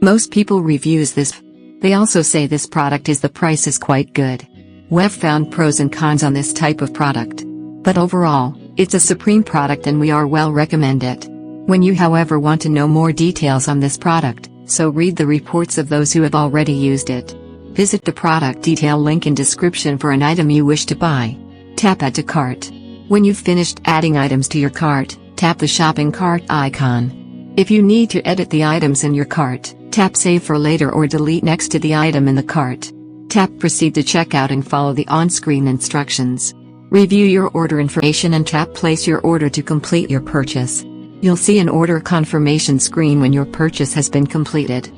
Most people reviews this. They also say this product the price is quite good. We've found pros and cons on this type of product. But overall, it's a supreme product and we are well recommend it. When you however want to know more details on this product, so read the reports of those who have already used it. Visit the product detail link in description for an item you wish to buy. Tap Add to Cart. When you've finished adding items to your cart, tap the shopping cart icon. If you need to edit the items in your cart, tap Save for later or delete next to the item in the cart. Tap Proceed to checkout and follow the on-screen instructions. Review your order information and tap Place your order to complete your purchase. You'll see an order confirmation screen when your purchase has been completed.